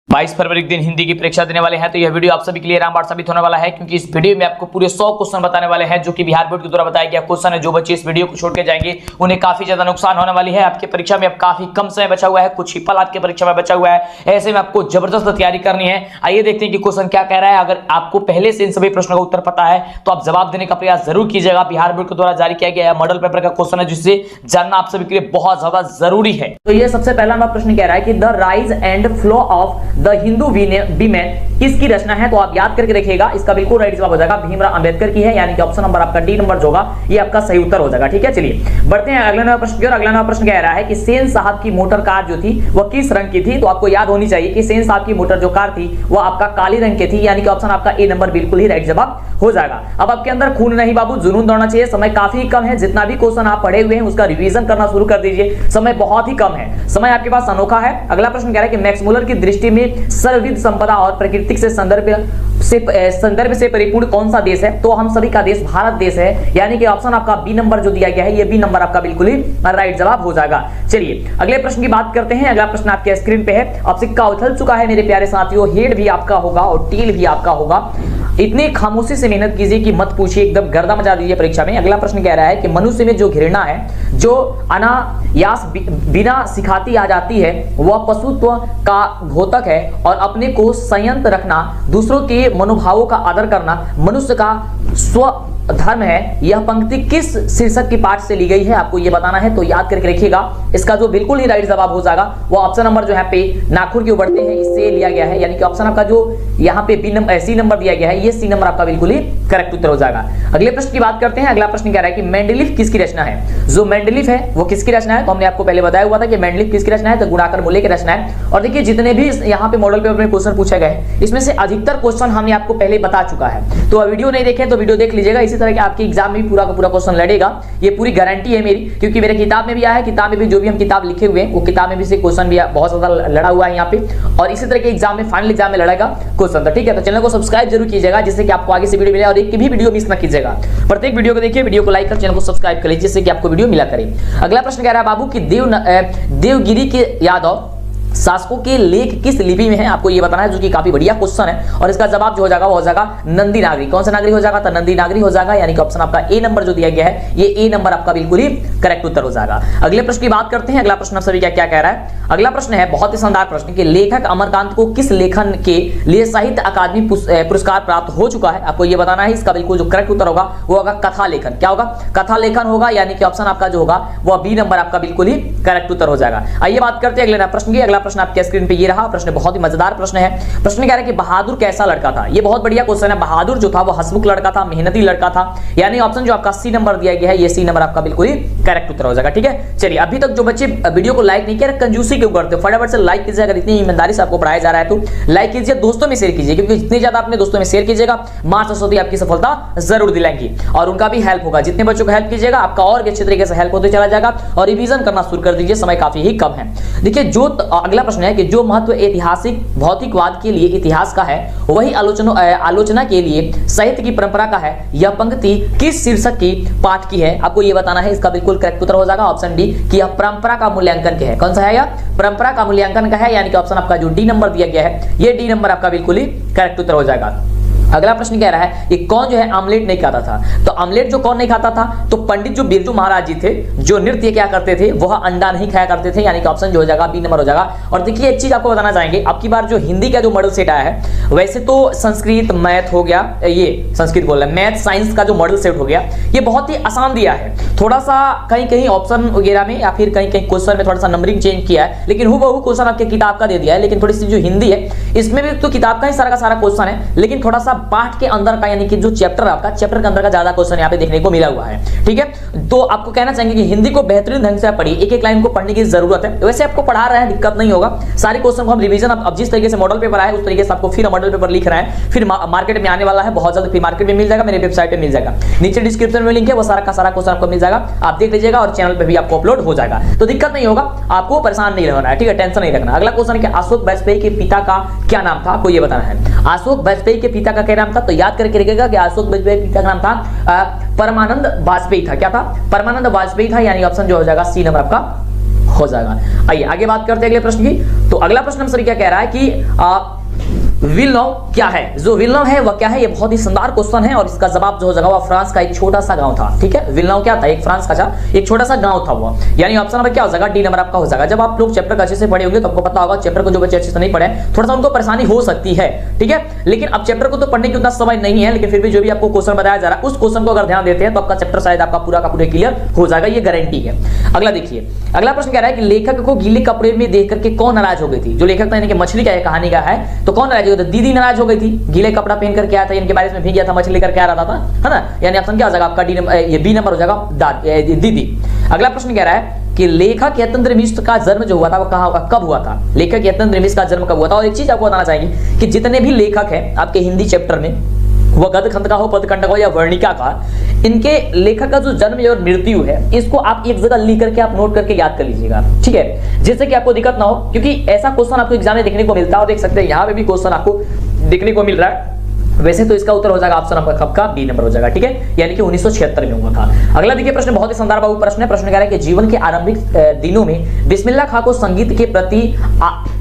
22 फरवरी के दिन हिंदी की परीक्षा देने वाले हैं, तो यह वीडियो आप सभी के लिए रामबाण साबित होने वाला है, क्योंकि इस वीडियो में आपको पूरे 100 क्वेश्चन बताने वाले हैं जो कि बिहार बोर्ड के द्वारा बताया गया क्वेश्चन है। जो बच्चे इस वीडियो को छोड़ के जाएंगे उन्हें काफी ज्यादा नुकसान होने वाली है। आपकी परीक्षा में अब काफी कम समय बचा हुआ है, कुछ ही पल आपकी परीक्षा में बचा हुआ है, ऐसे में आपको जबरदस्त तैयारी करनी है। आइए देखते हैं कि क्वेश्चन क्या कह रहा है। अगर आपको पहले से इन सभी प्रश्नों का उत्तर पता है तो आप जवाब देने का प्रयास जरूर कीजिएगा। बिहार बोर्ड के द्वारा जारी किया गया मॉडल पेपर का क्वेश्चन है, जिससे जानना आप सभी के लिए बहुत ज्यादा जरूरी है। तो ये सबसे पहला हमारा प्रश्न कह रहा है कि the rise and flow of the Hindu women किसकी रचना है। तो आप याद करके रखिएगा, इसका बिल्कुल राइट जवाब हो जाएगा भीमराव अंबेडकर की है, यानी कि ऑप्शन नंबर आपका डी नंबर जो होगा ये आपका सही उत्तर हो जाएगा। ठीक है, चलिए बढ़ते हैं अगला नंबर प्रश्न की ओर। अगला नंबर प्रश्न कह रहा है कि सेन साहब की मोटर कार जो थी वह किस रंग की थी। तो आपको याद होनी चाहिए कि सेन साहब की मोटर जो कार थी वह आपका काली रंग की थी, यानी कि ऑप्शन आपका ए नंबर बिल्कुल ही राइट जवाब हो जाएगा। अब आपके अंदर खून नहीं बाबू, जुनून दौड़ना चाहिए। समय काफी कम है, जितना भी क्वेश्चन आप पढ़े हुए हैं उसका रिवीजन करना शुरू कर दीजिए। समय बहुत ही कम है, समय आपके पास अनोखा है। अगला प्रश्न कह रहा है कि मैक्स मुलर की दृष्टि में सर्वविध संपदा और प्राकृतिक से संदर्भ से परिपूर्ण कौन सा देश है। तो हम सभी का देश भारत देश है, यानी कि ऑप्शन आपका बी नंबर जो दिया गया है ये बी नंबर आपका बिल्कुल ही राइट जवाब हो जाएगा। चलिए अगले प्रश्न की बात करते हैं। अगला प्रश्न आपके स्क्रीन पे है। अब सिक्का उछल चुका है मेरे प्यारे साथियों, हेड भी आपका होगा और टेल भी आपका होगा। इतनी खामोशी से मेहनत कीजिए कि मत पूछिए, एकदम गर्दा मचा दीजिए परीक्षा में। अगला प्रश्न कह रहा है कि मनुष्य में जो घृणा है, जो अनायास बिना सिखाती आ जाती है, वह पशुत्व का घोतक है, और अपने को संयत रखना, दूसरों के मनोभावों का आदर करना मनुष्य का स्व धर्म है। यह पंक्ति किस शीर्षक की पाठ से ली गई है, आपको यह बताना है। तो याद करके रखिएगा, इसका जो बिल्कुल ही राइट जवाब हो जाएगा वो ऑप्शन नंबर जो है पे नाखून के उबड़ते हैं इससे लिया गया है, यानी कि ऑप्शन आपका जो यहाँ पे बी नंबर सी नंबर दिया गया है ये सी नंबर आपका बिल्कुल ही करेक्ट उत्तर हो जाएगा। अगले प्रश्न की बात करते हैं। अगला प्रश्न कह रहा है कि मेंडलीफ किसकी रचना है। जो मेंडलीफ है वो किसकी रचना है, तो हमने आपको पहले बताया हुआ था कि मेंडलीफ किसकी रचना है, तो गुणाकर मूल्य की रचना है। और देखिए जितने भी यहाँ पे मॉडल पेपर में क्वेश्चन पूछे गए इसमें से अधिकतर क्वेश्चन हमने आपको पहले बता चुका है, तो वीडियो नहीं देखे तो वीडियो देख लीजिएगा। इसी तरह के आपके एग्जाम में पूरा का पूरा क्वेश्चन लड़ेगा, ये पूरी गारंटी है मेरी, क्योंकि मेरे किताब में भी आया है। किताब में भी जो भी हम किताब लिखे हुए हैं वो किताब में भी से क्वेश्चन भी बहुत ज्यादा लड़ा हुआ है यहाँ पे, और इसी तरह के एग्जाम में फाइनल एग्जाम में लड़ेगा क्वेश्चन। तो ठीक है, तो चैनल को सब्सक्राइब जरूर कीजिएगा जिससे कि आपको आगे से वीडियो मिले, और एक भी वीडियो मिस ना कीजिएगा। प्रत्येक वीडियो को देखिए, वीडियो को लाइक कर चैनल को सब्सक्राइब कर लीजिए जिससे कि आपको वीडियो मिला करे। अगला प्रश्न कह रहा है बाबू कि देवगिरी के यादव शासकों के लेख किस लिपि में है, आपको ये बताना है, जो कि काफी बढ़िया क्वेश्चन है। और इसका जवाब जो हो जाएगा वो हो जाएगा नंदी नागरी। कौन सा नागरी हो जाएगा, तो नंदी नागरी हो जाएगा, यानी कि ऑप्शन आपका ए नंबर जो दिया गया है ये ए नंबर आपका बिल्कुल ही करेक्ट उत्तर हो जाएगा। अगले प्रश्न की बात करते हैं। अगला प्रश्न आप सभी क्या क्या कह रहा है। अगला प्रश्न है बहुत ही शानदार प्रश्न कि लेखक अमरकांत को किस लेखन के लिए साहित्य अकादमी पुरस्कार प्राप्त हो चुका है, आपको ये बताना है। इसका बिल्कुल जो करेक्ट उत्तर होगा वो होगा कथा लेखन। क्या होगा, कथा लेखन होगा, यानी कि ऑप्शन आपका जो होगा वो बी नंबर आपका बिल्कुल ही करेक्ट उत्तर हो जाएगा। आइए बात करते हैं अगले प्रश्न की। अगला प्रश्न आपके स्क्रीन पे रहा प्रश्न बहुत ही मजेदार प्रश्न है। प्रश्न कह रहा है कि बहादुर कैसा लड़का था। ये बहुत बढ़िया क्वेश्चन है। बहादुर जो था वो हंसमुख लड़का था, मेहनती लड़का था, यानी ऑप्शन जो आपका सी नंबर दिया गया है ये सी नंबर आपका बिल्कुल ही करेक्ट उत्तर हो जाएगा। ठीक है, चलिए अभी तक जो बच्चे वीडियो को लाइक नहीं किया, कंजूसी क्यों करते हो, फटाफट से लाइक कीजिए। अगर इतनी ईमानदारी से आपको पढ़ाया जा रहा है तो लाइक कीजिए, दोस्तों में शेयर कीजिए, क्योंकि जितने ज्यादा अपने दोस्तों में शेयर कीजिएगा मां सरस्वती आपकी सफलता जरूर दिलाएंगी और उनका भी हेल्प होगा। जितने बच्चों को हेल्प कीजिएगा आपका और भी अच्छे तरीके से हेल्प होते चला जाएगा। और रिवीजन करना शुरू कर दीजिए, समय काफी ही कम है। देखिए जो अगला प्रश्न है कि जो महत्व ऐतिहासिक भौतिकवाद के लिए इतिहास का है वही आलोचना के लिए साहित्य की परंपरा का है। यह पंक्ति किस शीर्षक की पाठ की है, आपको यह बताना है। इसका बिल्कुल करेक्ट उत्तर हो जाएगा ऑप्शन डी कि यह परंपरा का मूल्यांकन है। कौन सा है, यह परंपरा का मूल्यांकन का है, यानी कि ऑप्शन आपका जो डी नंबर दिया गया है ये डी नंबर आपका बिल्कुल ही करेक्ट उत्तर हो जाएगा। अगला प्रश्न कह रहा है कि कौन जो है आमलेट नहीं खाता था। तो आमलेट जो कौन नहीं खाता था, तो पंडित जो बिरजू महाराज जी थे जो नृत्य क्या करते थे वह अंडा नहीं खाया करते थे, यानी कि ऑप्शन जो हो जाएगा बी नंबर हो जाएगा। और देखिए एक चीज आपको बताना चाहेंगे, अब की बार जो हिंदी का जो मॉडल सेट आया है, वैसे तो संस्कृत मैथ हो गया, ये संस्कृत बोल रहा है, मैथ साइंस का जो मॉडल सेट हो गया ये बहुत ही आसान दिया है। थोड़ा सा कहीं कहीं ऑप्शन वगैरह में या फिर कहीं कहीं क्वेश्चन में थोड़ा सा नंबरिंग चेंज किया है, लेकिन हूबहू क्वेश्चन आपके किताब का दे दिया है। लेकिन थोड़ी सी जो हिंदी है इसमें भी तो किताब का ही सारा का सारा क्वेश्चन है, लेकिन थोड़ा सा पाठ के अंदर का, यानी कि जो चैप्टर आपका चैप्टर के अंदर का ज्यादा क्वेश्चन यहाँ पे देखने को मिला हुआ है। ठीक है, तो आपको कहना चाहेंगे कि हिंदी को बेहतरीन ढंग से पढ़िए, एक एक लाइन को पढ़ने की जरूरत है। वैसे आपको पढ़ा रहे हैं, दिक्कत नहीं होगा। सारे क्वेश्चन को हम रिवीजन अब जिस तरीके से मॉडल पेपर आए उस तरीके से आपको फिर मॉडल पेपर लिख रहे हैं, फिर मार्केट में आने वाला है बहुत जल्द, फिर मार्केट में मिल जाएगा, मेरे वेबसाइट पे मिल जाएगा, नीचे डिस्क्रिप्शन में लिंक है, वो सारा का सारा क्वेश्चन आपको मिल जाएगा, आप देख लीजिएगा और चैनल पे भी आपको अपलोड हो जाएगा, तो दिक्कत नहीं होगा, आपको परेशान नहीं रहना है। ठीक है, टेंशन नहीं रखना। अगला क्वेश्चन है अशोक वाजपेयी के पिता का क्या नाम था, आपको ये बताना है। अशोक वाजपेयी के पिता का क्या नाम था, तो याद करके रखिएगा कि अशोक वाजपेयी के पिता का नाम था परमानंद वाजपेयी था। क्या था, परमानंद वाजपेयी था, यानी ऑप्शन जो हो जाएगा सी नंबर आपका हो जाएगा। आइए आगे बात करते हैं अगले प्रश्न की। तो अगला प्रश्न हम सर क्या कह रहा है कि विल्नोव क्या है? जो विल्नोव है वह क्या है? ये बहुत ही शानदार क्वेश्चन है और इसका जवाब जो हो जाएगा वह फ्रांस का एक छोटा सा गांव था। ठीक है, विल्नोव क्या था? एक फ्रांस का एक छोटा सा गांव था वो, यानी ऑप्शन नंबर क्या हो जाएगा? डी नंबर आपका हो जाएगा। जब आप लोग चैप्टर अच्छे से पढ़े होंगे तो आपको पता होगा, चैप्टर को जो बच्चे अच्छे से नहीं पढ़े थोड़ा सा उनको परेशानी हो सकती है। ठीक है, लेकिन अब चैप्टर को तो पढ़ने की उतना समय नहीं है, लेकिन फिर भी जो भी आपको क्वेश्चन बताया जा रहा है उस क्वेश्चन को अगर ध्यान देते हैं तो आपका चैप्टर शायद आपका पूरा का पूरा क्लियर हो जाएगा, ये गारंटी है। अगला देखिए, अगला प्रश्न कह रहा है कि लेखक को गीले कपड़े में देख करके कौन नाराज हो गई थी? जो लेखक था यानी कि मछली का कहानी का है, तो कौन नाराज हो गई थी? दीदी नाराज हो गई थी, गीले कपड़ा पहन करके आया था, इनके बारिश में भीग गया था, मछली लेकर के आ रहा था, है ना? यानी ऑप्शन क्या हो जाएगा आपका? डी नंबर, ये बी नंबर हो जाएगा, दीदी। अगला प्रश्न कह रहा है कि लेखक यत्येंद्र मिश्र का जन्म जो हुआ था वो कहाँ हुआ, कब हुआ था? लेखक यत्येंद्र मिश्र का जन्म कब हुआ था? और एक चीज आपको बताना चाहेंगे कि जितने भी लेखक हैं आपके हिंदी चैप्टर में, वह गद्य खंड का हो, पदखंड का हो या वर्णिका का, इनके लेखक का जो जन्म और मृत्यु है इसको आप एक जगह लिख करके आप नोट करके याद कर लीजिएगा। ठीक है, जिससे कि आपको दिक्कत ना हो, क्योंकि ऐसा क्वेश्चन आपको एग्जाम में देखने को मिलता है और देख सकते हैं यहाँ पे भी क्वेश्चन आपको देखने को मिल रहा है। वैसे तो इसका उत्तर हो जाएगा ऑप्शन नंबर कब का? बी नंबर हो जाएगा। ठीक है, यानी कि 1976 में हुआ था। अगला देखिए प्रश्न बहुत ही शानदार बाबू प्रश्न है। प्रश्न कह रहा है कि जीवन के आरंभिक दिनों में बिस्मिल्लाह खां को संगीत के प्रति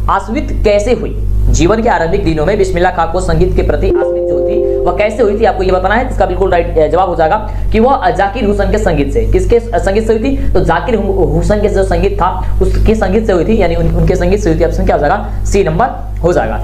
आश्वित कैसे हुई? जीवन के आरंभिक दिनों में बिस्मिल्लाह खां को संगीत के प्रति आश्वित जो थी वह कैसे हुई थी? आपको ये बताना है। इसका बिल्कुल राइट जवाब हो जाएगा कि वह जाकिर हुसैन के संगीत से। किसके संगीत से हुई थी? तो जाकिर हुसैन के जो संगीत था उसके संगीत से हुई थी, यानी उनके संगीत से हुई थी। ऑप्शन क्या हो जाएगा? सी नंबर हो जाएगा।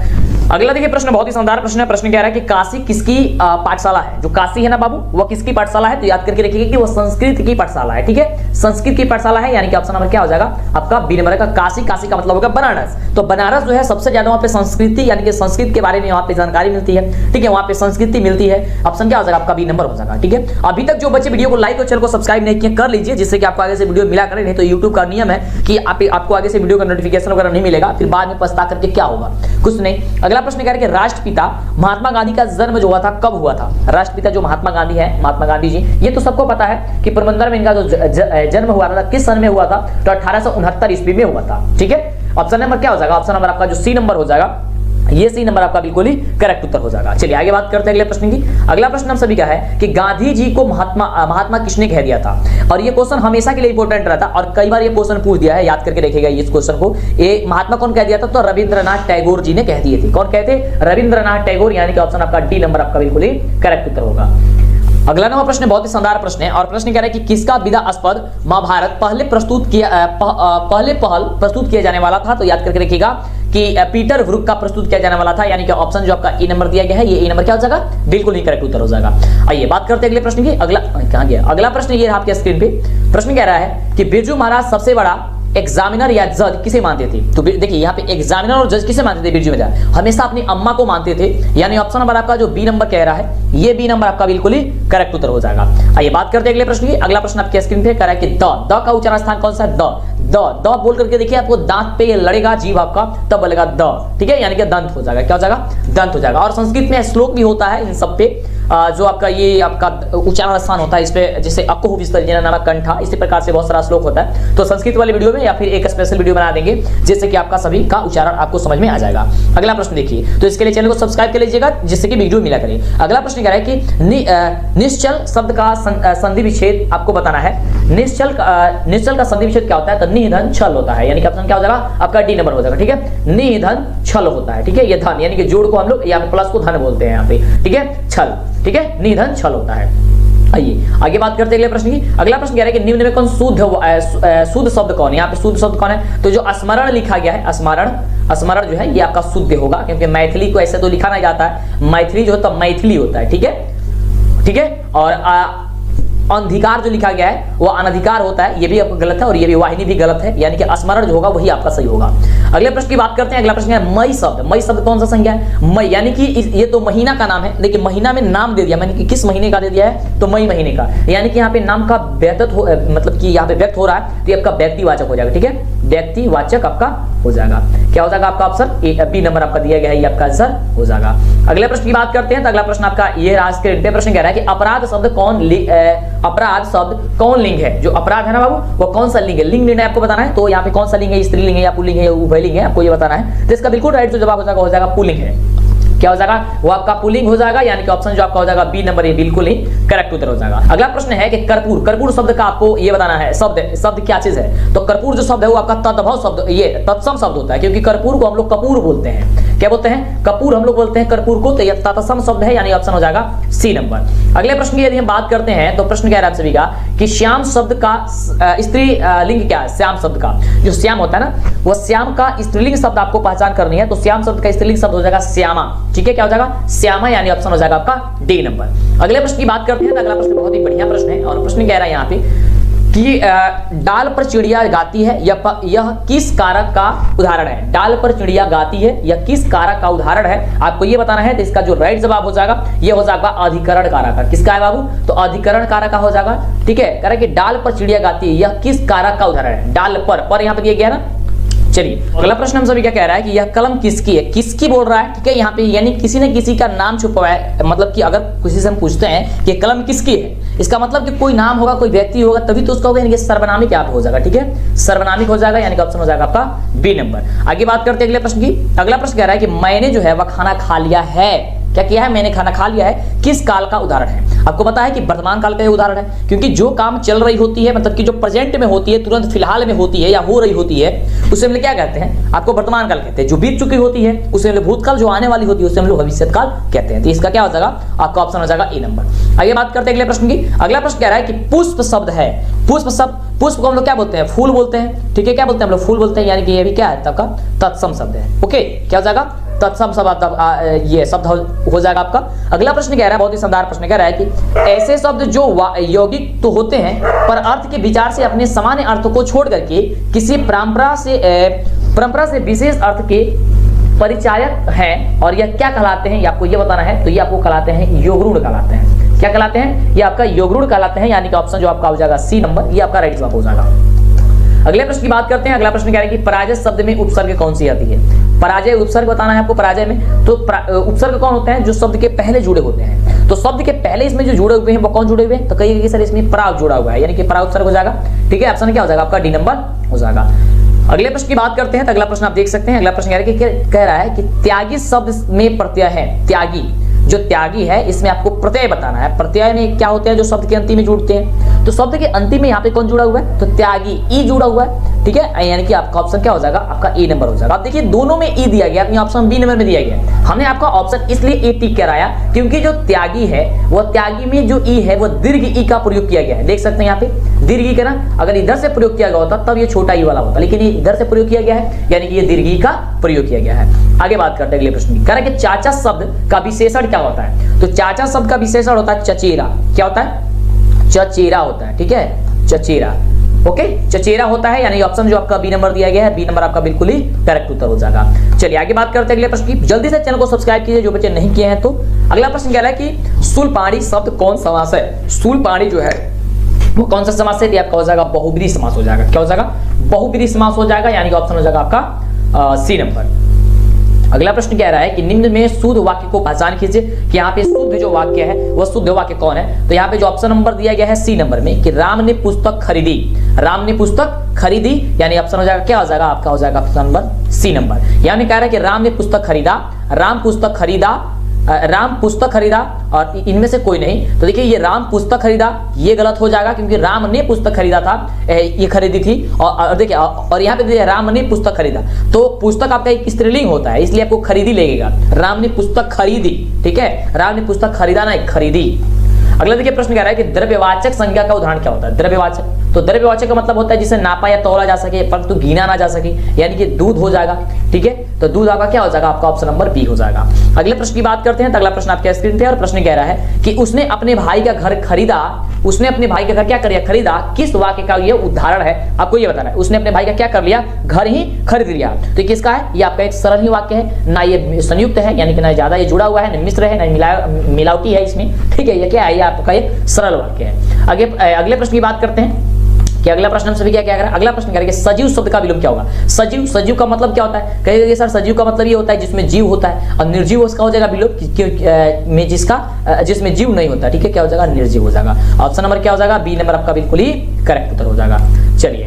अगला देखिए प्रश्न बहुत ही शानदार प्रश्न है। प्रश्न कह रहा है कि काशी किसकी पाठशाला है? जो काशी है ना बाबू, वह किसकी पाठशाला है? तो याद करके रखिएगा कि वह संस्कृत की पाठशाला है। ठीक है, संस्कृत की पाठशाला है, यानी कि ऑप्शन नंबर क्या हो जाएगा आपका? बी नंबर का काशी। काशी का मतलब होगा बनारस। तो बनारस जो है सबसे ज्यादा वहां पे संस्कृति यानी कि संस्कृत के बारे में वहां पे जानकारी मिलती है। ठीक है, वहां पे संस्कृति मिलती है। ऑप्शन क्या हो जाएगा आपका? बी नंबर हो जाएगा। ठीक है, अभी तक जो बच्चे वीडियो को लाइक और चैनल को सब्सक्राइब नहीं किए कर लीजिए, जिससे कि आपको आगे से वीडियो मिला करे। नहीं तो यूट्यूब का नियम है कि आपको आगे से वीडियो का नोटिफिकेशन वगैरह नहीं मिलेगा, फिर बाद में पछता करके क्या होगा? कुछ नहीं। अगला प्रश्न कह रहा है कि राष्ट्रपिता महात्मा गांधी का जन्म जो हुआ था कब हुआ था? राष्ट्रपिता जो महात्मा गांधी है, महात्मा गांधी जी, ये तो सबको पता है कि पोरबंदर में इनका जो जन्म हुआ था किस सन में हुआ था? तो 1869 ईस्वी में हुआ था। ठीक है, ऑप्शन नंबर क्या हो जाएगा? ऑप्शन नंबर आपका जो सी नंबर हो जाएगा, ये सी नंबर आपका बिल्कुल ही करेक्ट उत्तर हो जाएगा। चलिए आगे बात करते हैं अगले प्रश्न की। अगला प्रश्न हम सभी का है कि गांधी जी को महात्मा किसने कह दिया था? और ये क्वेश्चन हमेशा के लिए इंपॉर्टेंट रहता और कई बार ये क्वेश्चन पूछ दिया है, याद करके रखिएगा इस क्वेश्चन को। ये महात्मा कौन कह दिया था? तो रविंद्रनाथ टैगोर जी ने कह दिए थे। कौन कहते? रविंद्रनाथ टैगोर, यानी कि ऑप्शन आपका डी नंबर आपका बिल्कुल ही करेक्ट उत्तर होगा। अगला नंबर प्रश्न बहुत ही शानदार प्रश्न है और प्रश्न कह रहा है कि किसका विधास्पद महाभारत पहले प्रस्तुत किया जाने वाला था? तो याद करके रखिएगा कि पीटर ब्रूक का प्रस्तुत किया जाने वाला था, यानी कि ऑप्शन जो आपका ए नंबर दिया गया है, ये ए नंबर क्या हो जाएगा? बिल्कुल ही करेक्ट उत्तर हो जाएगा। आइए बात करते हैं अगले प्रश्न की। अगला कहां गया? अगला प्रश्न ये रहा आपके स्क्रीन पे। प्रश्न कह रहा है कि बिरजू महाराज सबसे बड़ा एग्जामिनर या जज किसे मानते थे? तो देखिए यहाँ पे एग्जामिनर और जज किसे मानते थे? बिरजू महाराज हमेशा अपनी अम्मा को मानते थे, यानी ऑप्शन नंबर आपका जो बी नंबर कह रहा है, ये बी नंबर आपका बिल्कुल ही करेक्ट उत्तर हो जाएगा। आइए बात करते हैं अगले प्रश्न की। अगला प्रश्न आपके स्क्रीन पे कह रहा है कि द का उच्चारण स्थान कौन सा है? द बोल करके देखिए, आपको दांत पे लड़ेगा जीभ आपका, तब बोलेगा द। ठीक है, यानी कि दंत हो जाएगा। क्या हो जाएगा? दंत हो जाएगा। और संस्कृत में श्लोक भी होता है इन सब पे, जो आपका ये आपका उच्चारण स्थान होता है, इस पे जैसे अको विसर्जन नामक कंठा, इसी प्रकार से बहुत सारा श्लोक होता है। तो संस्कृत वाली वीडियो में या फिर एक स्पेशल वीडियो बना देंगे जिससे कि आपका सभी का उच्चारण आपको समझ में आ जाएगा। अगला प्रश्न देखिए, तो इसके लिए चैनल को सब्सक्राइब कर लीजिएगा जिससे कि वीडियो मिला करे। अगला प्रश्न कह रहा है कि निश्चल शब्द का संधि विच्छेद आपको बताना है। निश्चल का संधि विच्छेद क्या होता है? तो निधन छल होता है, यानी कि ऑप्शन क्या हो जाएगा आपका? डी नंबर हो जाएगा। ठीक है, निधन छल होता है। ठीक है, ये धन यानी कि जोड़ को हम लोग यहाँ पे प्लस को धन बोलते हैं यहाँ पे। ठीक है, छल। ठीक है, निधन छल होता है। आइए आगे बात करते हैं अगले प्रश्न की। अगला प्रश्न कह रहा है कि निम्न में कौन शुद्ध शब्द कौन है? यहाँ पे शुद्ध शब्द कौन है? तो जो स्मरण लिखा गया है, स्मरण जो है ये आपका शुद्ध होगा, क्योंकि मैथिली को ऐसे तो लिखा नहीं जाता है, मैथिली जो है तो मैथिली होता है। ठीक है, ठीक है, और अनधिकार जो लिखा गया है वो अनधिकार होता है, ये भी आपका गलत है और ये भी वाहिनी भी गलत है, यानी कि स्मरण जो होगा वही आपका सही होगा। अगले प्रश्न की बात करते हैं। अगला प्रश्न है मई शब्द। मई शब्द कौन सा संज्ञा है? मई यानी कि ये तो महीना का नाम है, लेकिन महीना में नाम दे दिया, मैंने कि किस महीने का दे दिया है? तो मई महीने का, यानी कि यहाँ पे नाम का मतलब कि यहाँ पे व्यक्त हो रहा है, तो ये आपका व्यक्तिवाचक हो जाएगा। ठीक है, व्यक्तिवाचक आपका हो जाएगा। क्या हो जाएगा आपका ऑप्शन? बी नंबर आपका दिया गया है, ये आपका आंसर हो जाएगा। अगले प्रश्न की बात करते हैं। तो अगला प्रश्न आपका ये राष्ट्रीय प्रश्न कह रहा है कि अपराध शब्द कौन लिंग है? जो अपराध है ना बाबू, वो कौन सा लिंग है? लिंग निर्णय आपको बताना है। तो यहाँ पे कौन सा लिंग है? स्त्रीलिंग है या पुल्लिंग है या उभयलिंग है? आपको ये बताना है। तो इसका बिल्कुल राइट जो जवाब हो जाएगा पुल्लिंग है। क्या हो जाएगा, वो आपका पुल्लिंग हो जाएगा, यानी कि ऑप्शन जो आपका हो जाएगा बी नंबर, ये बिल्कुल ही करेक्ट उत्तर हो जाएगा। अगला प्रश्न है कि कर्पूर, कर्पूर शब्द का आपको ये बताना है, शब्द क्या चीज है। तो कर्पूर जो शब्द है वो आपका तद्भव शब्द, ये तत्सम शब्द होता है, क्योंकि कर्पूर को हम लोग कपूर बोलते हैं। क्या बोलते हैं, कपूर हम लोग बोलते हैं कर्पूर को, तो ये तत्सम शब्द है, यानी ऑप्शन हो जाएगा सी नंबर। अगले प्रश्न की यदि हम बात करते हैं तो प्रश्न कह रहा है आप सभी का कि श्याम शब्द का स्त्री लिंग क्या है। श्याम शब्द का जो श्याम होता है ना, वो श्याम का स्त्रीलिंग शब्द आपको पहचान करनी है, तो श्याम शब्द का स्त्रीलिंग शब्द हो जाएगा श्यामा। ठीक है, क्या हो जाएगा, श्यामा, यानी ऑप्शन हो जाएगा आपका डी नंबर। अगले प्रश्न की बात करते हैं तो अगला प्रश्न बहुत ही बढ़िया प्रश्न है, और प्रश्न कह रहा है यहाँ पे कि डाल पर चिड़िया गाती है, यह किस कारक का उदाहरण है। डाल पर चिड़िया गाती है, यह किस कारक का उदाहरण है, आपको ये बताना है। तो इसका जो राइट जवाब हो जाएगा ये हो जाएगा अधिकरण कारक का। किसका है बाबू, तो अधिकरण कारक का हो जाएगा। ठीक है, कह रहा है कि डाल पर चिड़िया गाती है, यह किस कारक का उदाहरण है। डाल पर यहाँ पे दिया गया ना। चलिए अगला प्रश्न हम सभी क्या कह रहा है कि यह कलम किसकी है, किसकी बोल रहा है। ठीक है, यहाँ पे यानी किसी ने किसी का नाम छुपा है, मतलब कि अगर किसी से हम पूछते हैं कि कलम किसकी है, इसका मतलब कि कोई नाम होगा, कोई व्यक्ति होगा, तभी तो उसका होगा, यानी कि सर्वनामिक आप हो जाएगा। ठीक है, सर्वनामिक हो जाएगा, यानी कि ऑप्शन हो जाएगा आपका बी नंबर। आगे बात करते हैं अगले प्रश्न की। अगला प्रश्न कह रहा है कि मैंने जो है वह खाना खा लिया है। क्या किया है, मैंने खाना खा लिया है, किस काल का उदाहरण है। आपको पता है कि वर्तमान काल का ये उदाहरण है, क्योंकि जो काम चल रही होती है, मतलब कि जो प्रेजेंट में होती है, तुरंत फिलहाल में होती है या हो रही होती है, उसे हम लोग क्या कहते हैं, आपको वर्तमान काल कहते हैं। जो बीत चुकी होती है उसे हम लोग भूतकाल, जो आने वाली होती है उसे हम लोग भविष्यत काल कहते हैं। तो इसका क्या हो जाएगा, आपका ऑप्शन हो जाएगा ए नंबर। आगे बात करते हैं अगले प्रश्न की। अगला प्रश्न कह रहा है कि पुष्प शब्द है, पुष्प शब्द, पुष्प को हम लोग क्या बोलते हैं, फूल बोलते हैं। ठीक है, क्या बोलते हैं हम लोग, फूल बोलते हैं, यानी कि ये भी क्या है आपका तत्सम शब्द है। ओके, क्या हो जाएगा, तत्सम शब्द, ये शब्द हो जाएगा आपका। अगला प्रश्न कह रहा है, बहुत ही शानदार प्रश्न कह रहा है कि ऐसे शब्द जो यौगिक तो होते हैं पर अर्थ के विचार से अपने सामान्य अर्थ को छोड़ करके किसी परंपरा से विशेष अर्थ के परिचायक हैं, और यह क्या कहलाते हैं, ये आपको ये बताना है। तो ये आपको कहलाते हैं योगरूढ़ कहलाते हैं। क्या कहलाते हैं, ये आपका योगरूढ़ कहलाते हैं, यानी कि ऑप्शन जो आपका हो जाएगा सी नंबर, ये आपका राइट जवाब हो जाएगा। अगले प्रश्न की बात करते हैं। अगला प्रश्न कह रहा है कि पराजय शब्द में उपसर्ग कौन सी आती है। पराजय उपसर्ग बताना है आपको पराजय में। तो उपसर्ग कौन होते हैं, जो शब्द के पहले जुड़े होते हैं। तो शब्द के पहले इसमें जो जुड़े हुए हैं वो कौन जुड़े हुए हैं, तो कई सर इसमें पराग जुड़ा हुआ है, यानी कि पराग उपसर्ग हो जाएगा। ठीक है, ऑप्शन क्या हो जाएगा आपका डी नंबर हो जाएगा। अगले प्रश्न की बात करते हैं। तो अगला प्रश्न आप देख सकते हैं। अगला प्रश्न कह रहा है कि त्यागी शब्द में प्रत्यय है। त्यागी, जो त्यागी है इसमें आपको प्रत्यय बताना है। प्रत्यय में क्या होते हैं, जो शब्द के अंतिम में जुड़ते हैं। तो शब्द के अंतिम में यहाँ पे कौन जुड़ा हुआ है, तो त्यागी, ई जुड़ा हुआ है। ठीक है, यानी कि आपका ऑप्शन क्या हो जाएगा, आपका ए नंबर हो जाएगा। आप देखिए दोनों में ई दिया गया, अपनी ऑप्शन बी नंबर में दिया गया। हमने आपका ऑप्शन इसलिए ए टिक कराया क्योंकि जो त्यागी है वो त्यागी में जो ई है वो दीर्घ ई का प्रयोग किया गया है। देख सकते हैं यहाँ पे दीर्घ ई का ना, अगर इधर से प्रयोग किया गया होता तब ये छोटा ई वाला होता, लेकिन ये इधर से प्रयोग किया गया है, यानी कि ये दीर्घ ई का प्रयोग किया गया है। आगे बात करते हैं अगले प्रश्न की। कह रहा है कि चाचा शब्द का विशेषण क्या होता है। तो चाचा शब्द का विशेषण होता है चचेरा। क्या होता है, चचेरा होता है। ठीक है, चचेरा, ओके, चचेरा होता है, यानी ऑप्शन जो आपका बी नंबर दिया गया है, बी नंबर आपका बिल्कुल ही करेक्ट उत्तर हो जाएगा। चलिए आगे बात करते हैं अगले प्रश्न की। जल्दी से चैनल को सब्सक्राइब कीजिए जो बच्चे नहीं किए हैं। तो अगला प्रश्न कह रहा है कि शूलपाणी शब्द कौन समास है। शूलपाणी जो है वो कौन सा समास है, आपका हो जाएगा बहुब्रीहि समास हो जाएगा। क्या हो जाएगा, बहुब्रीहि समास हो जाएगा, यानी कि ऑप्शन हो जाएगा आपका सी नंबर। अगला प्रश्न कह रहा है कि निम्न में शुद्ध वाक्य को पहचान कीजिए कि यहाँ पे शुद्ध जो वाक्य है वह शुद्ध वाक्य कौन है। तो यहाँ पे जो ऑप्शन नंबर दिया गया है सी नंबर में कि राम ने पुस्तक खरीदी। राम ने पुस्तक खरीदी, यानी ऑप्शन हो जाएगा क्या हो जाएगा, आपका हो जाएगा ऑप्शन नंबर सी नंबर। यानी कह रहा है कि राम ने पुस्तक खरीदा, राम पुस्तक खरीदा, राम पुस्तक खरीदा, और इनमें से कोई नहीं। तो देखिए ये राम पुस्तक खरीदा ये गलत हो जाएगा, क्योंकि राम ने पुस्तक खरीदा था, ये खरीदी थी। और देखिए और यहाँ पे राम ने पुस्तक खरीदा, तो पुस्तक आपका एक स्त्रीलिंग होता है, इसलिए आपको खरीदी लगेगा। राम ने पुस्तक खरीदी। ठीक है, राम ने पुस्तक खरीदा ना, खरीदी। अगला देखिए प्रश्न कह रहा है कि द्रव्यवाचक संज्ञा का उदाहरण क्या होता है। द्रव्यवाचक, तो द्रव्यवाचक का मतलब होता है जिसे नापा या तौला जा सके परंतु गिना ना जा सके, यानी कि दूध हो जाएगा। ठीक है, तो दूध आपका क्या हो जाएगा, आपका ऑप्शन नंबर बी हो जाएगा। अगले प्रश्न की बात करते हैं। तो अगला प्रश्न आपके स्क्रीन पे, और प्रश्न कह रहा है कि उसने अपने भाई का घर खरीदा। उसने अपने भाई का घर क्या कर खरीदा, किस वाक्य का ये उदाहरण है, आपको ये बताना है। उसने अपने भाई का क्या कर लिया, घर ही खरीद लिया। तो किसका है, ये आपका एक सरल ही वाक्य है, ना ये संयुक्त है, यानी कि ना ज्यादा ये जुड़ा हुआ है, ना मिश्र है, ना मिलावटी है इसमें। ठीक है, ये क्या है, ये आपका एक सरल वाक्य है। अगले प्रश्न की बात करते हैं कि अगला प्रश्न हम सभी क्या क्या करें। अगला प्रश्न करेंगे सजीव शब्द का विलोम क्या होगा। सजीव, सजीव का मतलब क्या होता है, कहेंगे सर सजीव का मतलब ये होता है जिसमें जीव होता है, और निर्जीव उसका हो जाएगा विलोम में जिसमें जीव नहीं होता। ठीक है, क्या हो जाएगा, निर्जीव हो जाएगा। ऑप्शन नंबर क्या हो जाएगा, बी नंबर आपका बिल्कुल ही करेक्ट उत्तर हो जाएगा। चलिए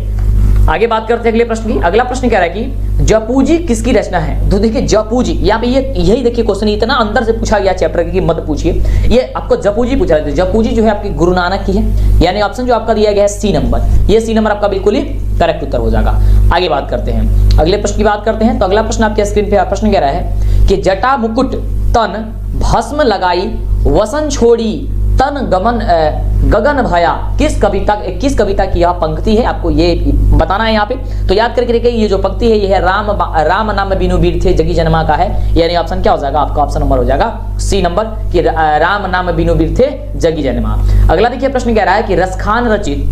आगे बात करते हैं अगले प्रश्न की। अगला प्रश्न कह रहा है कि जपूजी किसकी रचना है। तो देखिए जपूजी यहाँ पे यही देखिए क्वेश्चन इतना अंदर से पूछा गया चैप्टर की मत पूछिए, ये आपको जपूजी पूछा है। जपूजी जो है आपकी गुरु नानक की है, यानी ऑप्शन जो आपका दिया गया है सी नंबर, ये सी नंबर आपका बिल्कुल ही करेक्ट उत्तर हो जाएगा। आगे बात करते हैं अगले प्रश्न की बात करते हैं। तो अगला प्रश्न आपके स्क्रीन पे प्रश्न कह रहा है कि जटा मुकुट तन भस्म लगाई वसन छोड़ी तन गगन भया किस कविता की यह पंक्ति है, आपको ये बताना है यहाँ पे। तो याद करके रखिए ये जो पंक्ति है ये है राम नाम बिनु वीर थे जगी जन्मा का है, यानी ऑप्शन क्या हो जाएगा आपका, ऑप्शन नंबर हो जाएगा सी नंबर कि राम नाम बिनु वीर थे जगी जन्मा। अगला देखिए प्रश्न कह रहा है कि रसखान रचित,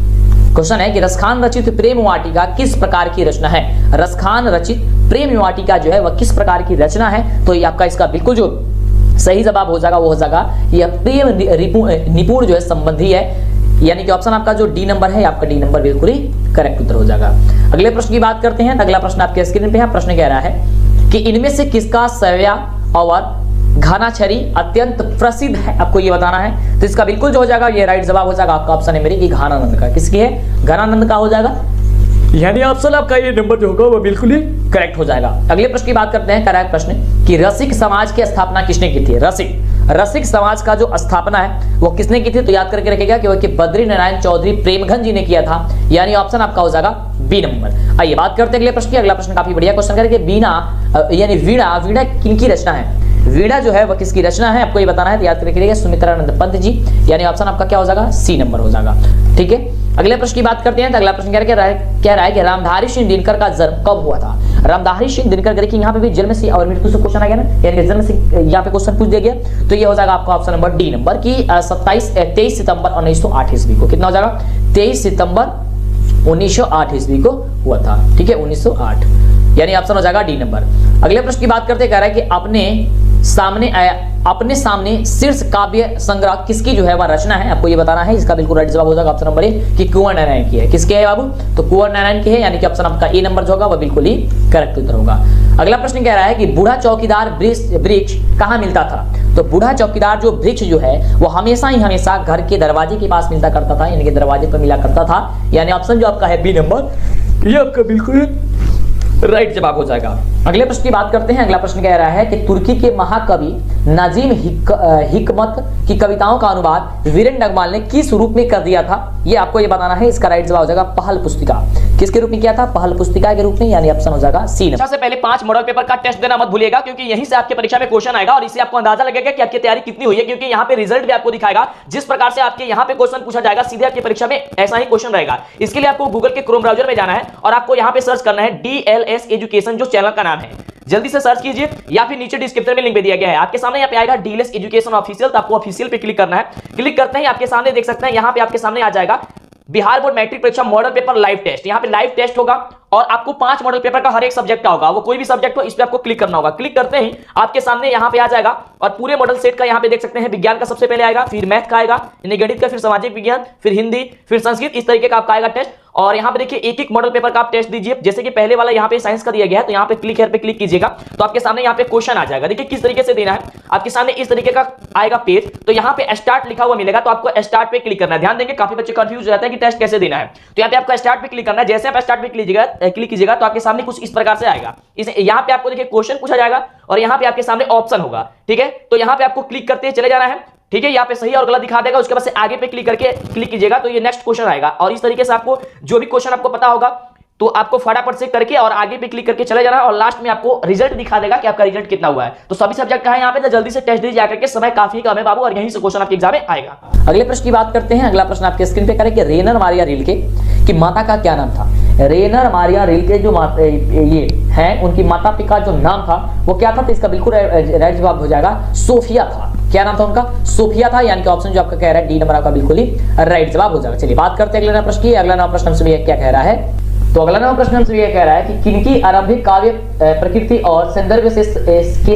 क्वेश्चन है कि रसखान रचित प्रेम वाटिका किस प्रकार की रचना है। रसखान रचित प्रेम वाटिका जो है वह किस प्रकार की रचना है, तो ये आपका इसका बिल्कुल जो सही जवाब हो जाएगा वो हो जाएगा यह प्रेम निपुण जो है संबंधी है, यानी कि ऑप्शन आपका जो डी नंबर है आपका डी नंबर बिल्कुल ही करेक्ट उत्तर हो जाएगा। अगले प्रश्न की बात करते हैं। अगला प्रश्न आपके स्क्रीन पे है, प्रश्न कह रहा है कि इनमें से किसका सव्या और घानाछरी अत्यंत प्रसिद्ध है, आपको ये बताना है। तो इसका बिल्कुल जो हो जाएगा ये राइट जवाब हो जाएगा आपका ऑप्शन है मेरी कि घानानंद का। किसकी है, घानानंद का हो जाएगा, यानी ऑप्शन आपका ये नंबर जो होगा वो बिल्कुल ही करेक्ट हो जाएगा। अगले प्रश्न की बात करते हैं। करेक्ट प्रश्न कि रसिक समाज की स्थापना किसने की थी। रसिक समाज का जो स्थापना है वो किसने की थी, तो याद करके रखिएगा कि बद्री नारायण चौधरी प्रेमघन जी ने किया था, यानी ऑप्शन आपका हो जाएगा बी नंबर। आइए बात करते हैं अगले प्रश्न की। अगला प्रश्न काफी बढ़िया क्वेश्चन करके वीणा यानी वीणा किनकी रचना है। वीणा जो है वह किसकी रचना है आपको ये बताना है, तो याद करके रखिएगा सुमित्रानंद पंत जी, यानी ऑप्शन आपका क्या हो जाएगा सी नंबर हो जाएगा। ठीक है, अगले प्रश्न की बात करते हैं। तो अगला प्रश्न कह रहा है कि रामधारी सिंह दिनकर का जन्म कब हुआ था। रामधारी सिंह दिनकर, देखिए यहाँ पे भी जन्म से और मृत्यु से क्वेश्चन आ गया ना, यानी जन्म से यहाँ पे क्वेश्चन पूछ दिया गया, तो ये हो जाएगा आपका ऑप्शन नंबर डी नंबर की 23 सितंबर 1908 ईस्वी को। कितना हो जाएगा, 23 सितंबर 1908 ईस्वी को हुआ था। ठीक है, 1908, यानी ऑप्शन हो जाएगा डी नंबर। अगले प्रश्न की बात करते, कह रहा है कि अपने सामने शीर्ष काव्य संग्रह किसकी जो है वह रचना है, आपको ये बताना है। इसका बिल्कुल राइट जवाब हो जाएगा ऑप्शन नंबर ए कि कुंवर नारायण की है। किसके है बाबू, तो कुंवर नारायण की है, यानी कि ऑप्शन आपका ए नंबर जो होगा वह बिल्कुल ही करेक्ट उत्तर होगा। अगला प्रश्न कह रहा है कि बूढ़ा चौकीदार वृक्ष कहाँ मिलता था। तो बूढ़ा चौकीदार जो वृक्ष जो है वो हमेशा घर के दरवाजे के पास मिलता करता था, यानी कि दरवाजे पर मिला करता था, यानी ऑप्शन जो आपका है बी नंबर, ये आपका बिल्कुल राइट जवाब हो जाएगा। अगले प्रश्न की बात करते हैं। अगला प्रश्न कह रहा है कि तुर्की के महाकवि नजीम हिकमत की कविताओं का अनुवाद वीरेन डगमाल ने किस रूप में कर दिया था, ये आपको ये बताना है। इसका राइट जवाब हो जाएगा पहल पुस्तिका। किसके रूप में किया था, पहल पुस्तिका के रूप में, यानी ऑप्शन हो जाएगा सी नंबर। सबसे पहले 5 मॉडल पेपर का टेस्ट देना मत भूलिएगा, क्योंकि यहीं से आपके परीक्षा में क्वेश्चन आएगा और इससे आपको अंदाजा लगेगा कि आपकी तैयारी कितनी हुई है, क्योंकि यहाँ पे रिजल्ट भी आपको दिखाएगा। जिस प्रकार से आपके यहाँ पे क्वेश्चन पूछा जाएगा सीधे आपकी परीक्षा में ऐसा ही क्वेश्चन रहेगा। इसके लिए आपको गूगल के क्रोम ब्राउजर में जाना है और आपको यहाँ पे सर्च करना है DLS एजुकेशन, जो चैनल का नाम है, जल्दी से सर्च कीजिए, या फिर नीचे डिस्क्रिप्शन में लिंक भी दिया गया है। आपके सामने यहाँ पे आएगा DLS एजुकेशन ऑफिशियल, तो आपको ऑफिशियल पे क्लिक करना है। क्लिक करते ही आपके सामने देख सकते हैं, यहाँ पे आपके सामने आ जाएगा बिहार बोर्ड मैट्रिक परीक्षा मॉडल पेपर लाइव टेस्ट। यहाँ पे लाइव टेस्ट होगा और आपको 5 मॉडल पेपर का हर एक सब्जेक्ट का होगा, वो कोई भी सब्जेक्ट हो, इस पे आपको क्लिक करना होगा। क्लिक करते ही आपके सामने यहाँ पे आ जाएगा और पूरे मॉडल सेट का यहाँ पे देख सकते हैं, विज्ञान का सबसे पहले आएगा, फिर मैथ का आएगा, गणित का, फिर सामाजिक विज्ञान, फिर हिंदी, फिर संस्कृत, इस तरीके का आपका आएगा टेस्ट। और यहाँ पे देखिए एक एक मॉडल पेपर का आप टेस्ट दीजिए। जैसे कि पहले वाला यहाँ पे साइंस का दिया गया है, तो यहाँ पे क्लिक हेयर पे क्लिक कीजिएगा तो आपके सामने यहाँ पे क्वेश्चन आ जाएगा। देखिए किस तरीके से देना है, आपके सामने इस तरीके का आएगा पेज, तो यहाँ पे स्टार्ट लिखा हुआ मिलेगा, तो आपको स्टार्ट पे क्लिक करना है। ध्यान देंगे काफी बच्चे कंफ्यूज हो जाते हैं कि टेस्ट कैसे देना है, तो यहाँ पे आपको स्टार्ट पे क्लिक करना है। जैसे आप स्टार्ट पे क्लिक कीजिएगा तो आपके सामने कुछ इस प्रकार से आएगा। यहाँ पे आपको देखिए क्वेश्चन पूछा जाएगा और यहाँ पे आपके सामने ऑप्शन होगा। ठीक है, तो यहाँ पे आपको क्लिक करते चले जाना है। ठीक है, यहाँ पे सही और गलत दिखा देगा, उसके बाद से आगे पे क्लिक करके क्लिक कीजिएगा तो ये नेक्स्ट क्वेश्चन आएगा। और इस तरीके से आपको जो भी क्वेश्चन आपको पता होगा तो आपको फटाफट से करके और आगे पे क्लिक करके चले जाना है और लास्ट में आपको रिजल्ट दिखा देगा कि आपका रिजल्ट कितना हुआ है। तो सभी सब्जेक्ट का है यहाँ पे, तो जल्दी से टेस्ट दीजिए जाकर के, समय काफी कम है बाबू और यहीं से क्वेश्चन आपके एग्जाम में आएगा। अगले प्रश्न की बात करते हैं। अगला प्रश्न आपके स्क्रीन पे करें कि रेनर मारिया रिल्के की माता का क्या नाम था। रेनर मारिया रिल्के जो ये है उनकी माता पिता का जो नाम था वो क्या था, तो इसका बिल्कुल राइट जवाब हो जाएगा सोफिया था। क्या नाम था उनका, सोफिया था, यानी कि ऑप्शन जो आपका कह रहा है डी नंबर आपका बिल्कुल ही राइट जवाब हो जाएगा। चलिए बात करते हैं अगला प्रश्न की। अगला प्रश्न हमसे क्या कह रहा है, तो अगला नवा प्रश्न हमसे यह कह रहा है कि किनकी आरंभिक काव्य प्रकृति और संदर्भ से के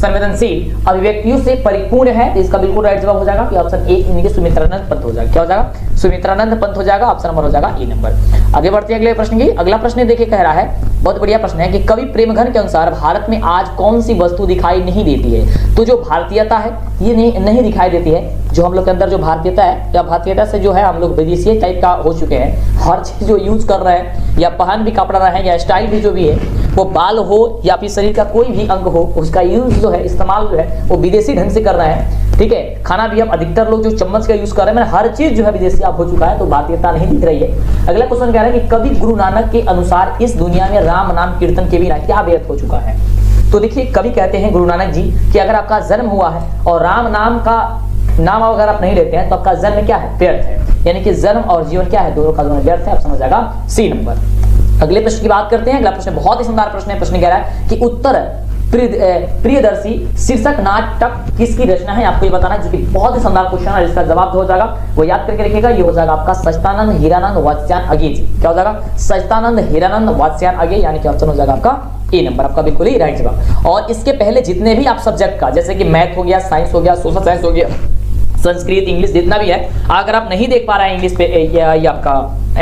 संवेदनशील अभिव्यक्तियों से परिपूर्ण है, तो इसका बिल्कुल राइट जवाब हो जाएगा कि ऑप्शन ए यानी कि सुमित्रानंद पंत हो जाएगा। क्या हो जाएगा? सुमित्रानंद पंत हो जाएगा, ऑप्शन नंबर हो जाएगा ए नंबर। आगे बढ़ते हैं अगले प्रश्न की। अगला प्रश्न देखिए कह रहा है, बहुत बढ़िया प्रश्न है कि कवि प्रेमघन के अनुसार भारत में आज कौन सी वस्तु दिखाई नहीं देती है? तो जो भारतीयता है ये नहीं दिखाई देती है। जो हम लोग के अंदर जो भारतीयता है, या भारतीयता से जो है हम लोग विदेशी टाइप का हो चुके हैं, हर चीज जो यूज कर रहे हैं या पहन भी कपड़ा रहे हैं या स्टाइल भी जो भी है, वो बाल हो या फिर शरीर का कोई भी अंग हो, उसका यूज जो है, इस्तेमाल जो है वो विदेशी ढंग से कर रहे हैं। ठीक है, खाना भी अब अधिकतर लोग जो चम्मच का यूज कर रहे हैं, हर चीज जो है विदेशी आप हो चुका है, तो भारतीयता नहीं दिख रही है। अगला क्वेश्चन कह रहा है कि कवि गुरु नानक के अनुसार इस दुनिया में राम नाम कीर्तन के बिना क्या व्यर्थ हो चुका है? तो देखिए कवि कहते हैं गुरु नानक जी कि अगर आपका जन्म हुआ है और राम नाम का नाम अगर आप नहीं लेते हैं तो आपका जन्म क्या है? व्यर्थ है। यानी कि जन्म और जीवन क्या है? दोनों का दोनों व्यर्थ है। ऑप्शन हो जाएगा सी नंबर। अगले प्रश्न की बात करते हैं। अगला प्रश्न बहुत ही शानदार प्रश्न है। प्रश्न कह रहा है कि उत्तर प्रियदर्शी शीर्षक नाटक किसकी रचना है? आपको ये बताना है, जो कि बहुत ही शानदार क्वेश्चन है। इसका जवाब हो जाएगा, वो याद करके रखिएगा, ये हो जाएगा आपका सच्चिदानंद हीरानंद वात्स्यायन अगे जी। क्या हो जाएगा? सच्चिदानंद हीरानंद वात्स्यायन अगे, यानी कि ऑप्शन हो जाएगा आपका ए नंबर, आपका बिल्कुल ही राइट जवाब। और इसके पहले जितने भी आप सब्जेक्ट का, जैसे कि मैथ हो गया, साइंस हो गया, सोशल साइंस हो गया, संस्कृत, इंग्लिश, जितना भी है, अगर आप नहीं देख पा रहे हैं इंग्लिश पे या आपका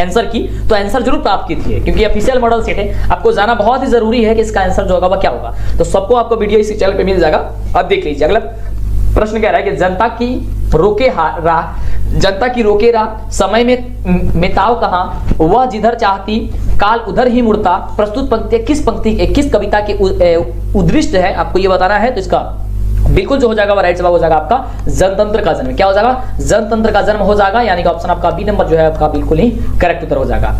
आंसर की, तो आंसर जरूर प्राप्त कीजिए, क्योंकि ऑफिशियल मॉडल सेट है। आपको जाना बहुत ही जरूरी है कि इसका आंसर जो होगा वह क्या होगा। तो सबको आपको वीडियो इसी चैनल पे मिल जाएगा, अब देख लीजिए। अगला प्रश्न कह रहा है कि जनता की रोके राह, समय में मिताओ कहां, वह जिधर चाहती काल उधर ही मुड़ता, प्रस्तुत पंक्ति किस कविता के उद्दिष्ट है? आपको ये बताना है। तो इसका बिल्कुल जो हो जाएगा वो राइट जवाब हो जाएगा आपका जनतंत्र का जन्म। क्या हो जाएगा? जनतंत्र का जन्म हो जाएगा, यानी कि ऑप्शन आपका बी नंबर जो है आपका बिल्कुल ही करेक्ट उत्तर हो जाएगा।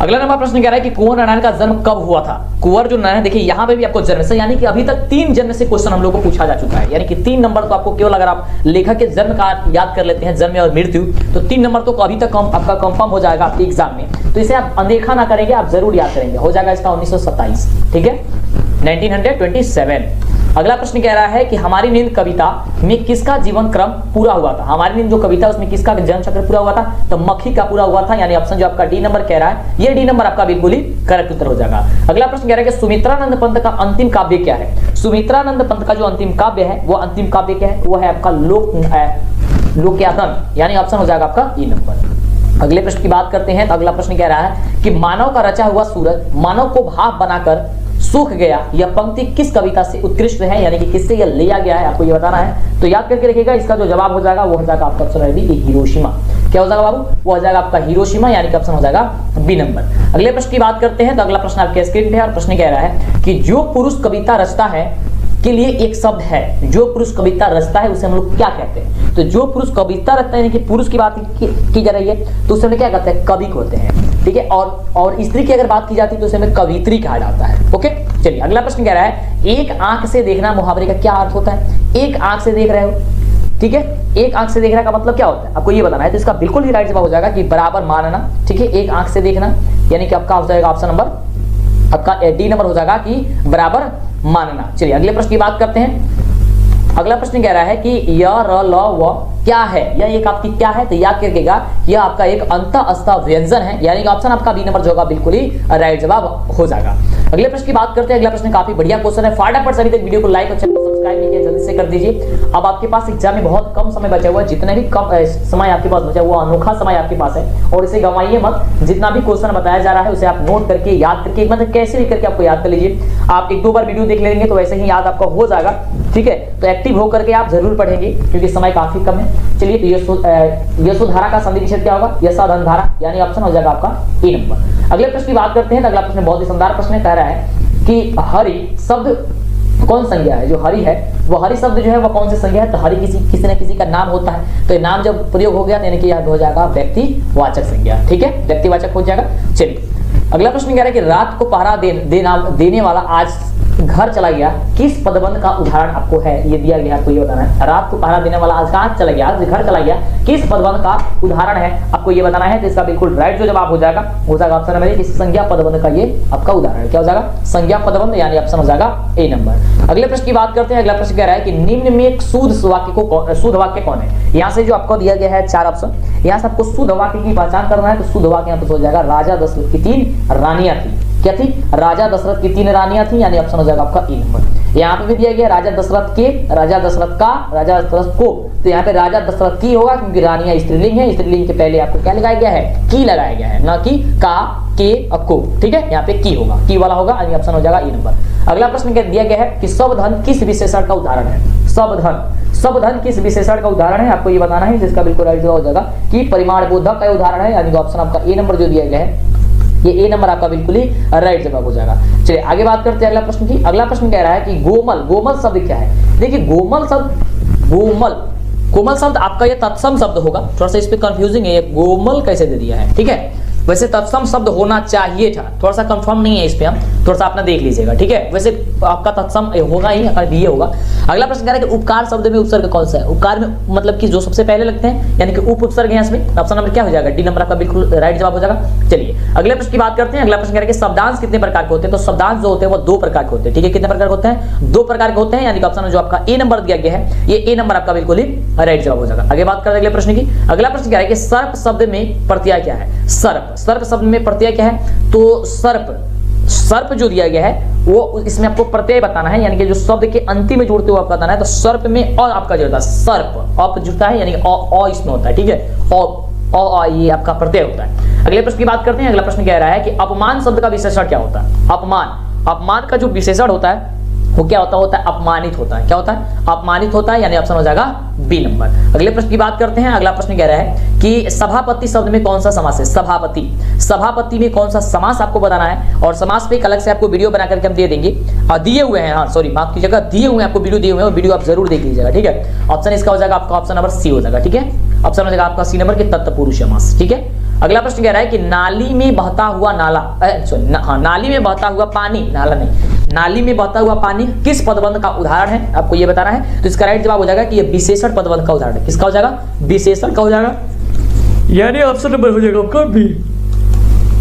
अगला नंबर प्रश्न कह रहा है कि कुंवर नारायण का जन्म कब हुआ था? कुंवर जो नारायण, देखिए यहाँ पे भी आपको जन्म से, यानी कि अभी तक 3 जन्म से क्वेश्चन हम लोग को पूछा जा चुका है, यानी कि 3 नंबर तो आपको केवल अगर आप लेखक के जन्म का याद कर लेते हैं, जन्म और मृत्यु, तो 3 नंबर तो अभी तक आपका कंफर्म हो जाएगा आपके एग्जाम में। तो इसे आप अनदेखा ना करेंगे, आप जरूर याद करेंगे। हो जाएगा इसका 1927, ठीक है, 1927। अगला प्रश्न कह रहा है कि हमारी नींद कविता में किसका जीवन क्रम पूरा हुआ था? हमारी नींद जो कविता उसमें किसका जन्म चक्र पूरा हुआ था? तो मक्खी का पूरा हुआ था, यानी ऑप्शन जो आपका डी नंबर कह रहा है, ये डी नंबर आपका बिल्कुल ही करेक्ट उत्तर हो जाएगा। अगला प्रश्न कह रहा है कि सुमित्रानंद पंत का अंतिम काव्य क्या है? सुमित्रानंद पंत का जो अंतिम काव्य है, वो अंतिम काव्य क्या है? वो है आपका लोकयातन, यानी ऑप्शन हो जाएगा आपका ई नंबर। अगले प्रश्न की बात करते हैं। तो अगला प्रश्न कह रहा है कि मानव का रचा हुआ सूरज मानव को भाप बनाकर सूख गया, यह पंक्ति किस कविता से उत्कृष्ट है? यानी कि किससे यह लिया गया है, आपको ये बताना है। तो याद करके रखिएगा, इसका जो जवाब हो जाएगा वो हो जाएगा आपका ऑप्शन है बी, हिरोशिमा। क्या हो जाएगा बाबू? वो हो जाएगा आपका हिरोशिमा, यानी कि ऑप्शन हो जाएगा बी नंबर। अगले प्रश्न की बात करते हैं। तो अगला प्रश्न आपके स्क्रीन पे है और प्रश्न कह रहा है कि जो पुरुष कविता रचता है के लिए एक शब्द है, जो पुरुष कविता रचता है उसे हम लोग क्या कहते हैं? तो जो पुरुष कविता रचता है, यानी कि पुरुष की बात की जा रही है, तो उसे हम क्या कहते हैं? कवि होते हैं, ठीक है। और स्त्री की अगर बात की जाती है तो उसे हमें कवित्री कहा जाता है। ओके, चलिए अगला प्रश्न कह रहा है एक आंख से देखना मुहावरे का क्या अर्थ होता है? एक आंख से देख रहे हो, ठीक है, एक आंख से देखना का मतलब क्या होता है, आपको ये बताना है। तो इसका बिल्कुल ही राइट जवाब हो जाएगा कि बराबर मानना, ठीक है, एक आंख से देखना, यानी कि आपका हो जाएगा ऑप्शन नंबर आपका डी नंबर हो जाएगा कि बराबर मानना। चलिए अगले प्रश्न की बात करते हैं। अगला प्रश्न कह रहा है कि य र ल व क्या है? यह एक आपकी क्या है? तो याद करकेगा, यह आपका एक अंतःस्थ व्यंजन है, यानी कि ऑप्शन आपका बी नंबर जो होगा बिल्कुल ही राइट जवाब हो जाएगा। अगले प्रश्न की बात करते हैं। अगला प्रश्न काफी बढ़िया क्वेश्चन है, फटाफट सभी तक वीडियो को लाइक और चैनल को सब्सक्राइब नहीं किया जल्दी से कर दीजिए। अब आपके पास एग्जाम में बहुत कम समय बचा हुआ है, जितने भी कम समय आपके पास बचा हुआ अनोखा समय आपके पास है, और इसे गंवाइए मत। जितना भी क्वेश्चन बताया जा रहा है उसे आप नोट करके याद करके, मतलब कैसे भी करके आपको याद कर लीजिए। आप 1-2 बार वीडियो देख लेंगे तो वैसे ही याद आपका हो जाएगा, ठीक है। तो एक्टिव होकर के आप जरूर पढ़ेंगे, क्योंकि समय काफी कम है। चलिए यशोधारा का संधि निषेध क्या होगा? यशाधन धारा, यानी ऑप्शन हो जाएगा आपका ए नंबर। अगले प्रश्न की बात करते हैं। तो अगला प्रश्न बहुत ही शानदार प्रश्न कह रहा है कि हरि शब्द कौन संज्ञा है? जो हरि है वो हरि शब्द जो है वो कौन सी संज्ञा है? तो हरि किसी न किसी का नाम होता है, तो नाम जब प्रयोग हो गया तो यानी कि यह हो जाएगा व्यक्तिवाचक संज्ञा, ठीक है, व्यक्तिवाचक हो जाएगा। चलिए अगला प्रश्न कह रहा है कि रात को पहरा देने वाला आज घर चला गया, किस पदबंध का उदाहरण आपको है? ये दिया गया, आपको ये बताना है। रात को पहरा देने वाला आज कहाँ चला गया, आज घर चला गया, किस पदबंध का उदाहरण है, आपको ये बताना है। तो इसका बिल्कुल राइट जो जवाब हो जाएगा ऑप्शन नंबर ए, किस संज्ञा पदबंध का ये आपका उदाहरण क्या हो जाएगा? संज्ञा पदबंध, यानी ऑप्शन हो जाएगा ए नंबर। अगले प्रश्न की बात करते हैं। अगला प्रश्न कह रहा है कि निम्न में शुद्ध वाक्य कौन है? यहाँ से जो आपको दिया गया है 4 ऑप्शन, यहाँ से आपको शुद्ध वाक्य की पहचान करना है। तो शुद्ध वाक्य यहाँ पे हो जाएगा राजा दशरथ की 3 रानियां थी। क्या थी? राजा दशरथ की 3 रानियां थी, यानी ऑप्शन हो जाएगा आपका ए नंबर। यहाँ पे भी दिया गया राजा दशरथ के, राजा दशरथ का, राजा दशरथ को, तो यहाँ पे राजा दशरथ की होगा क्योंकि रानियां स्त्रीलिंग है, स्त्रीलिंग के पहले आपको क्या लगाया गया है, की लगाया गया है, ना कि का, के, को, ठीक है, यहाँ पे की होगा, की वाला होगा, ऑप्शन हो जाएगा ए नंबर। अगला प्रश्न क्या दिया गया है कि सबधन किस विशेषण का उदाहरण है, सबधन किस विशेषण का उदाहरण है, आपको ये बताना है, जिसका बिल्कुल राइट जवाब हो जाएगा कि परिमाण बोधक का उदाहरण है, यानी कि ऑप्शन आपका ए नंबर जो दिया गया है, ये ए नंबर आपका बिल्कुल ही राइट जवाब हो जाएगा। चलिए आगे बात करते हैं अगला प्रश्न की। अगला प्रश्न कह रहा है कि गोमल शब्द क्या है। देखिए कोमल शब्द आपका ये तत्सम शब्द होगा, थोड़ा सा इस पे कंफ्यूजिंग है, ये गोमल कैसे दे दिया है, ठीक है, वैसे तत्सम शब्द होना चाहिए था, थोड़ा सा कंफर्म नहीं है इस पे, हम थोड़ा सा अपना देख लीजिएगा, ठीक है, वैसे आपका तत्सम होगा ही, ये होगा। अगला प्रश्न कह रहा है कि उपकार शब्द में उपसर्ग कौन सा है। उपकार में मतलब कि जो सबसे पहले लगते हैं, यानी कि उपसर्ग है इसमें, ऑप्शन नंबर क्या हो जाएगा, डी नंबर आपका बिल्कुल राइट जवाब हो जाएगा। चलिए अगले प्रश्न की बात करते हैं। अगला प्रश्न कह रहा है कि शब्दांश कितने प्रकार के होते हैं, तो शब्दांश जो होते हैं वो 2 प्रकार के होते हैं, ठीक है, कितने प्रकार के होते हैं, 2 प्रकार के होते हैं, यानी कि ऑप्शन जो आपका ए नंबर दिया गया है, ये ए नंबर आपका बिल्कुल ही राइट जवाब हो जाएगा। आगे बात करते हैं अगले प्रश्न की। अगला प्रश्न कह रहा है कि सर्प शब्द में प्रत्यय क्या है। सर्प शब्द में प्रत्यय क्या है, तो सर्प जो दिया गया है वो इसमें आपको प्रत्यय बताना है, यानी कि जो शब्द के अंतिम में जुड़ते हुए आपको बताना है, तो सर्प में और आपका जुड़ता है, सर्प अप जुड़ता है, यानी कि अ इसमें होता है, ठीक है, अ ये आपका प्रत्यय होता है। अगले प्रश्न की बात करते हैं। अगला प्रश्न कह रहा है कि अपमान शब्द का विशेषण क्या होता है। अपमान का जो विशेषण होता है वो क्या होता है, अपमानित होता है, क्या होता है, अपमानित होता है, यानी ऑप्शन हो जाएगा बी नंबर। अगले प्रश्न की बात करते हैं। अगला प्रश्न कह रहा है कि सभापति शब्द में कौन सा समास है। सभापति में कौन सा समास आपको बताना है, और समास पे एक अलग से आपको वीडियो बना करके हम दे देंगे, और दिए हुए हैं, हाँ सॉरी माफ कीजिएगा, दिए हुए हैं आपको वीडियो दिए हुए हैं, वीडियो आप जरूर देख लीजिएगा, ठीक है। ऑप्शन इसका हो जाएगा आपका ऑप्शन नंबर सी हो जाएगा, ठीक है, ऑप्शन हो जाएगा आपका सी नंबर के तत्पुरुष समास, ठीक है। अगला प्रश्न कह रहा है कि नाली में बहता हुआ नाली में बहता हुआ पानी, नाला नहीं, नाली में बहता हुआ पानी किस पदबंध का उदाहरण है, आपको ये बताना है, तो इसका राइट जवाब हो जाएगा कि ये विशेषण पदबंध का उदाहरण है। किसका हो जाएगा, विशेषण का हो जाएगा, यानी ऑप्शन नंबर हो जाएगा आपका बी।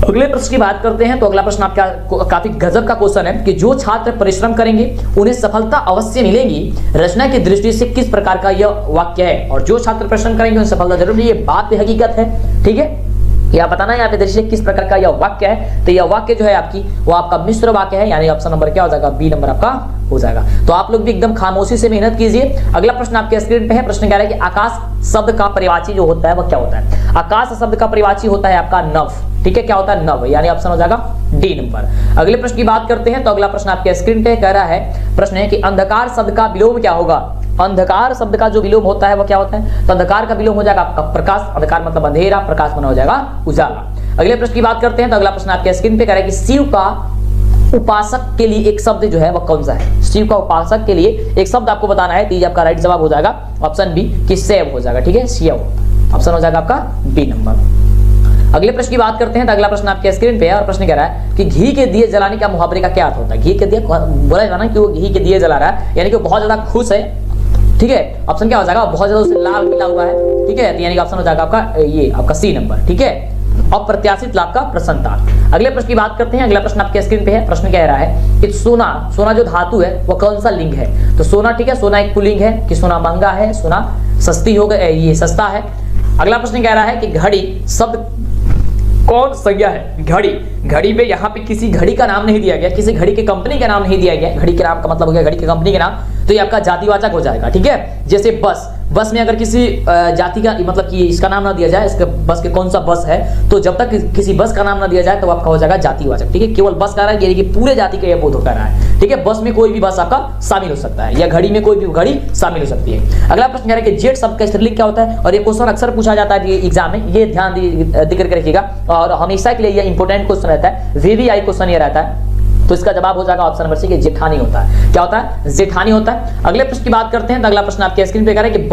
अगले प्रश्न की बात करते हैं। तो अगला प्रश्न आपका काफी गजब का क्वेश्चन है कि जो छात्र परिश्रम करेंगे उन्हें सफलता अवश्य मिलेगी, रचना की दृष्टि से किस प्रकार का यह वाक्य है। और जो छात्र परिश्रम करेंगे उन्हें सफलता जरूर मिलेगी, ये बात पे हकीकत है, ठीक है, यह बताना है यहाँ पे दृष्टि से किस प्रकार का यह वाक्य है। तो यह वाक्य जो है आपकी वो आपका मिश्र वाक्य है, यानी ऑप्शन नंबर क्या हो जाएगा, बी नंबर आपका हो जाएगा। तो आप लोग भी एकदम खामोशी से मेहनत कीजिए। अगला प्रश्न आपके स्क्रीन पे है। प्रश्न कह रहा है कि आकाश शब्द का परिवाची जो होता है वह क्या होता है। आकाश शब्द का परिवाची होता है आपका नभ, ठीक है, क्या होता है, नभ, यानी ऑप्शन हो जाएगा डी नंबर। अगले प्रश्न की बात करते हैं। तो अगला प्रश्न आपके स्क्रीन पे कह रहा है, प्रश्न है कि अंधकार शब्द का विलोम क्या होगा। अंधकार शब्द का जो विलोम होता है वह क्या होता है, तो अंधकार का विलोम हो जाएगा आपका प्रकाश, अंधकार मतलब अंधेरा, प्रकाश बना हो जाएगा उजाला। अगले प्रश्न की बात करते हैं। तो अगला प्रश्न आपके स्क्रीन पे कह रहा है कि शिव का उपासक के लिए एक शब्द जो है वह कौन सा है। शिव का उपासक के लिए एक शब्द आपको बताना है, तो ये आपका राइट जवाब हो जाएगा ऑप्शन बी कि शैव हो जाएगा, ठीक है, शिव ऑप्शन हो जाएगा आपका बी नंबर। अगले प्रश्न की बात करते हैं। तो अगला प्रश्न आपके स्क्रीन पे है और प्रश्न कह रहा है कि घी के दिए जलाने का मुहावरे का क्या अर्थ होता है। घी के दिए बोला जाना कि वो घी के दिए जला रहा है, यानी कि वो बहुत ज्यादा खुश है, ठीक है, ऑप्शन क्या हो जाएगा, बहुत ज्यादा उसे लाभ मिला हुआ है, ठीक है, यानी कि ऑप्शन हो जाएगा आपका ये आपका सी नंबर, ठीक है, अप्रत्याशित लाभ का प्रसन्नता। अगले प्रश्न की बात करते हैं। अगला प्रश्न आपके स्क्रीन पे है। प्रश्न कह रहा है कि सोना जो धातु है वो कौन सा लिंग है। तो सोना, ठीक है, सोना एक पुल्लिंग है कि सोना महंगा है, सोना सस्ती हो गई, ये सस्ता है। अगला प्रश्न कह रहा है कि घड़ी शब्द कौन संज्ञा है। घड़ी पे यहाँ पे किसी घड़ी का नाम नहीं दिया गया, किसी घड़ी की कंपनी का नाम नहीं दिया गया। घड़ी के नाम का मतलब हो गया घड़ी की कंपनी के नाम, तो ये आपका जातिवाचक हो जाएगा, ठीक है। जैसे बस में अगर किसी जाति का मतलब कि इसका नाम ना दिया जाए, इसके बस के कौन सा बस है, तो जब तक किसी बस का नाम ना दिया जाए तो आपका हो जाएगा जातिवाचक, ठीक है। केवल बस का यानी कि पूरे जाति का यह बोध कर रहा है, ठीक है। बस में कोई भी बस आपका शामिल हो सकता है, या घड़ी में कोई भी घड़ी शामिल हो सकती है। अगला प्रश्न कह रहा है कि जेट शब्द का स्त्रीलिंग क्या होता है, और ये क्वेश्चन अक्सर पूछा जाता है एग्जाम में, ये ध्यान देकर के रखिएगा, और हमेशा के लिए यह इंपॉर्टेंट क्वेश्चन रहता है, वीवीआई क्वेश्चन ये रहता है। तो इसका जवाब हो जाएगा ऑप्शन नंबर सी, जेठानी होता है। क्या होता है, जेठानी होता है। अगले प्रश्न की बात करते हैं। तो अगला प्रश्न आपके स्क्रीन पे कह रहा है कि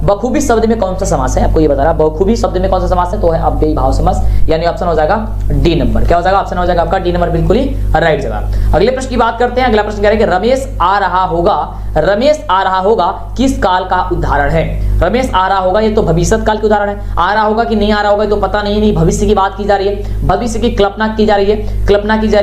बखूबी शब्द में कौन सा समास है, आपको ये बता रहा है, बखूबी शब्द में कौन सा समास है, तो है अव्ययी भाव समास, यानी ऑप्शन हो जाएगा डी नंबर। क्या हो जाएगा, ऑप्शन हो जाएगा आपका डी नंबर, बिल्कुल ही राइट जवाब। अगले प्रश्न की बात करते हैं। अगला प्रश्न कह रहा है कि रमेश आ रहा होगा किस काल का उदाहरण है। रमेश आ रहा होगा, ये तो भविष्य काल के उदाहरण है। आ रहा होगा कि नहीं आ रहा होगा तो पता नहीं, भविष्य की बात की जा रही है, भविष्य की कल्पना की जा रही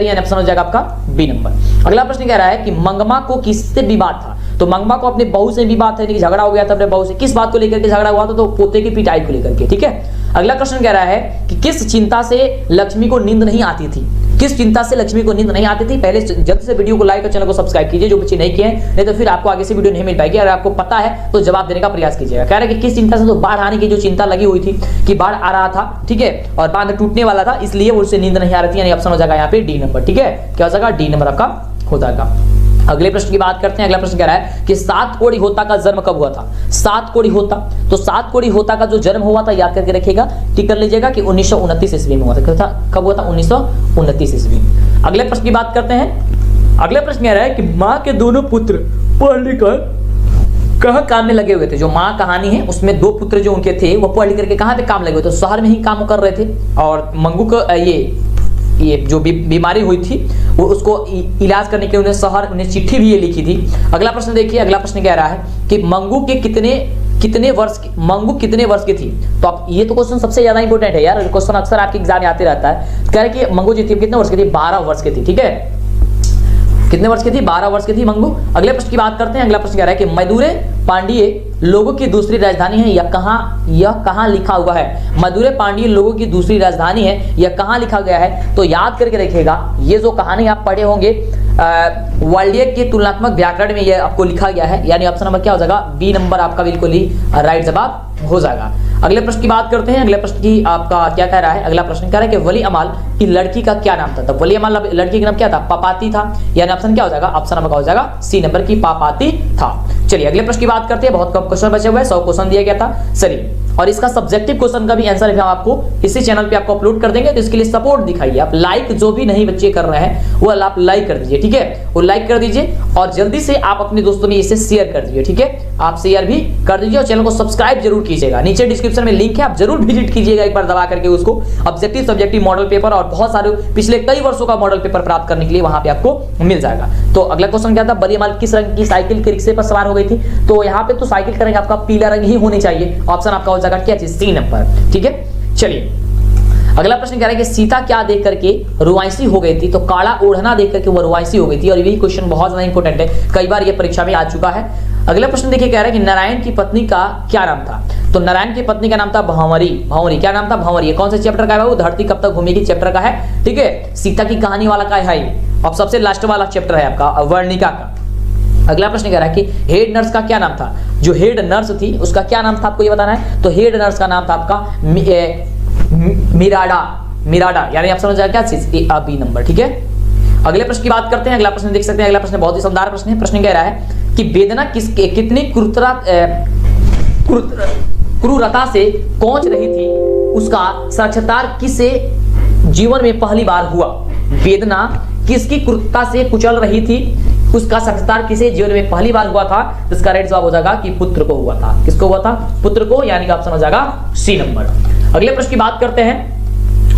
है, ऑप्शन हो जाएगा आपका बी नंबर। अगला प्रश्न कह रहा है कि मंगमा को किससे विवाद था। तो मंगमा को अपने बहू से विवाद था, यानी कि झगड़ा हो गया था अपने बहू से। किस बात को लेकर के झगड़ा हुआ था, तो पोते की पिटाई को लेकर के, ठीक है। अगला प्रश्न कह रहा है कि किस चिंता से लक्ष्मी को नींद नहीं आती थी। किस चिंता से लक्ष्मी को नींद नहीं आती थी? पहले जल्द से वीडियो को लाइक और चैनल को सब्सक्राइब कीजिए जो बच्चे नहीं किए हैं, नहीं तो फिर आपको आगे से वीडियो नहीं मिल पाएगी। अगर आपको पता है तो जवाब देने का प्रयास कीजिएगा। कह रहे हैं कि किस चिंता से? तो बाढ़ आने की जो चिंता लगी हुई थी कि बाढ़ आ रहा था, ठीक है, और बांध टूटने वाला था, इसलिए उससे नींद नहीं आ रही थी, यानी ऑप्शन हो जाएगा यहाँ पे डी नंबर। ठीक है, क्या हो जाएगा? डी नंबर आपका हो जाएगा। अगले प्रश्न की बात करते हैं। अगला प्रश्न कह रहा है कि सात कोड़ी होता का जन्म कब हुआ था? सात कोड़ी होता, तो सात कोड़ी होता का जो जन्म हुआ था याद करके रखिएगा, टिक कर लीजिएगा कि 1929 ईस्वी में हुआ था। कब हुआ था? 1929 ईस्वी। अगले प्रश्न की बात करते हैं। अगला प्रश्न कह रहा है कि माँ के दोनों पुत्र पढ़ लिखकर कहाँ काम में लगे हुए थे? जो माँ कहानी है उसमें दो पुत्र जो उनके थे वो पढ़ लिख करके कहाँ पे काम लगे हुए थे? शहर में ही काम कर रहे थे, और मंगू को ये जो बीमारी हुई थी वो उसको इलाज करने के लिए उन्हें चिट्ठी भी ये लिखी थी। अगला प्रश्न देखिए। अगला प्रश्न कह रहा है कि मंगू के कितने वर्ष की थी? तो आप ये तो क्वेश्चन सबसे ज्यादा इंपॉर्टेंट है यार, क्वेश्चन अक्सर आपके एग्जाम में आते रहता है। कह रहे कि मंगू जी थी कितने वर्ष की थी? 12 वर्ष की थी। ठीक है, कितने वर्ष की थी? 12 वर्ष की थी मंगू। अगले प्रश्न की बात करते हैं। अगला प्रश्न कह रहा है कि मदुरै पांडिय लोगों की दूसरी राजधानी है, यह कहाँ लिखा हुआ है? मदुरै पांडिय लोगों की दूसरी राजधानी है, यह कहाँ लिखा गया है? तो याद करके रखिएगा, ये जो कहानी आप पढ़े होंगे वाल्डियर के तुलनात्मक व्याकरण में यह आपको लिखा गया है, यानी ऑप्शन नंबर क्या हो जाएगा? बी नंबर आपका बिल्कुल ही राइट जवाब हो जाएगा। अगले प्रश्न की बात करते हैं। अगले प्रश्न की आपका क्या कह रहा है? अगला प्रश्न कह रहा है कि वली अमाल की लड़की का क्या नाम था? तो वली अमाल लड़की का नाम क्या था? पापाती था, यानी ऑप्शन क्या हो जाएगा? ऑप्शन नंबर का हो जाएगा सी नंबर की पापाती था। चलिए अगले प्रश्न की बात करते हैं। बहुत कम क्वेश्चन बचे हुए हैं, 100 क्वेश्चन दिया गया था। चलिए, और इसका सब्जेक्टिव क्वेश्चन का भी आंसर हम आपको इसी चैनल पे आपको अपलोड कर देंगे, तो इसके लिए सपोर्ट दिखाइए आप। लाइक जो भी नहीं बच्चे कर रहे हैं वो आप लाइक कर दीजिए, ठीक है, वो लाइक कर दीजिए, और जल्दी से आप अपने दोस्तों में इसे शेयर कर दीजिए, ठीक है, आप शेयर भी कर दीजिए, और चैनल को सब्सक्राइब जरूर कीजिएगा। नीचे डिस्क्रिप्शन में लिंक है, आप जरूर विजिट कीजिएगा एक बार दबा करके उसको। ऑब्जेक्टिव सब्जेक्टिव मॉडल पेपर और बहुत सारे पिछले कई वर्षों का मॉडल पेपर प्राप्त करने के लिए वहां पे आपको मिल जाएगा। तो अगला क्वेश्चन क्या था? वली अमाल किस रंग की साइकिल के रिक्शे पर सवार हो गई थी? तो यहाँ पे तो साइकिल का रंग आपका पीला रंग ही होनी चाहिए, ऑप्शन आपका हो जाएगा क्या चीज? C number. ठीक है, चलिए अगला प्रश्न कह रहा है कि सीता क्या देख करके रुआंसी हो गई थी? तो काला ओढ़ना देख करके वो रुआंसी हो गई थी, और ये क्वेश्चन बहुत ज्यादा इंपॉर्टेंट है, कई बार ये परीक्षा में आ चुका है। अगला प्रश्न देखिए, कह रहा है कि नारायण की पत्नी का क्या नाम था? तो नारायण की पत्नी का नाम था भंवरी। भंवरी क्या नाम था? भंवरी। कौन से चैप्टर का है? वो धरती कब तक घूमेगी चैप्टर का है, ठीक है, सीता की कहानी वाला का है, और सबसे लास्ट वाला चैप्टर है आपका वर्णिका का। अगला प्रश्न कह रहा है कि हेड नर्स का क्या नाम था? जो हेड नर्स थी उसका क्या नाम था, आपको ये बताना है। तो हेड नर्स का नाम था आपका मिराडा, यानी आप समझ जाएगा क्या चीज? B number. ठीक है, अगले प्रश्न की बात करते हैं। अगला प्रश्न देख सकते हैं। अगला प्रश्न बहुत ही शानदार प्रश्न है। प्रश्न कह रहा है कि वेदना कितनी क्रूरता से कोंच रही थी, उसका साक्षात्कार किसे जीवन में पहली बार हुआ? वेदना किसकी क्रूरता से कुचल रही थी, उसका साक्षात्कार किसे जीवन में पहली बार हुआ था? तो इसका राइट जवाब हो जाएगा कि पुत्र को हुआ था। किसको हुआ था? पुत्र को, यानी कि ऑप्शन हो जाएगा सी नंबर। अगले प्रश्न की बात करते हैं।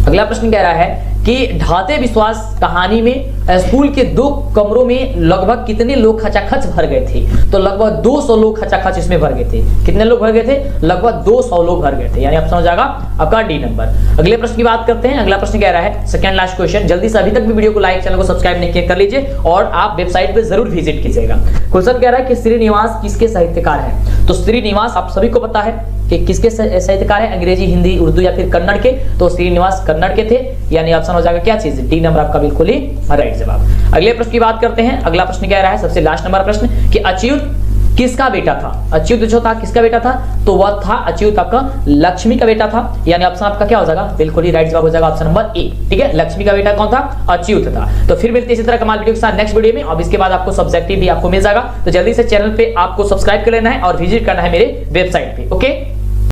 अगला प्रश्न कह रहा है कि ढाते विश्वास कहानी में स्कूल के 2 कमरों में लगभग कितने लोग खचाखच भर गए थे? तो लगभग 200 लोग खचाखच इसमें भर गए थे। कितने लोग भर गए थे? लगभग 200 लोग भर गए थे, यानी ऑप्शन हो जाएगा आपका डी नंबर। अगले प्रश्न की बात करते हैं। अगला प्रश्न कह रहा है, सेकंड लास्ट क्वेश्चन, जल्दी से अभी तक भी वीडियो को लाइक, चैनल को सब्सक्राइब नहीं किया कर लीजिए, और आप वेबसाइट पे जरूर विजिट कीजिएगा। क्वेश्चन कह रहा है कि श्रीनिवास किसके साहित्यकार है? तो श्रीनिवास आप सभी को पता है कि किसके साहित्यकार है? अंग्रेजी, हिंदी, उर्दू या फिर कन्नड़ के? तो श्रीनिवास कन्नड़ के थे, यानी ऑप्शन हो जाएगा क्या चीज? डी नंबर आपका बिल्कुल ही राइट जवाब। अगले प्रश्न की बात करते हैं। अगला प्रश्न कह रहा है, सबसे लास्ट नंबर प्रश्न, कि अच्युत किसका बेटा था? अच्युत जो था किसका बेटा था? तो वह था अच्युत आपका लक्ष्मी का बेटा था, यानी ऑप्शन आपका क्या हो जाएगा? बिल्कुल ही राइट जवाब हो जाएगा ऑप्शन नंबर ए। ठीक है, लक्ष्मी का बेटा कौन था? अच्युत था। तो फिर मिलते हैं इसी तरह कमाल वीडियो के साथ नेक्स्ट वीडियो में, और इसके बाद आपको सब्जेक्टिव भी आपको मिल जाएगा। तो जल्दी से चैनल पे आपको सब्सक्राइब कर लेना है और विजिट करना है मेरे वेबसाइट पे। ओके।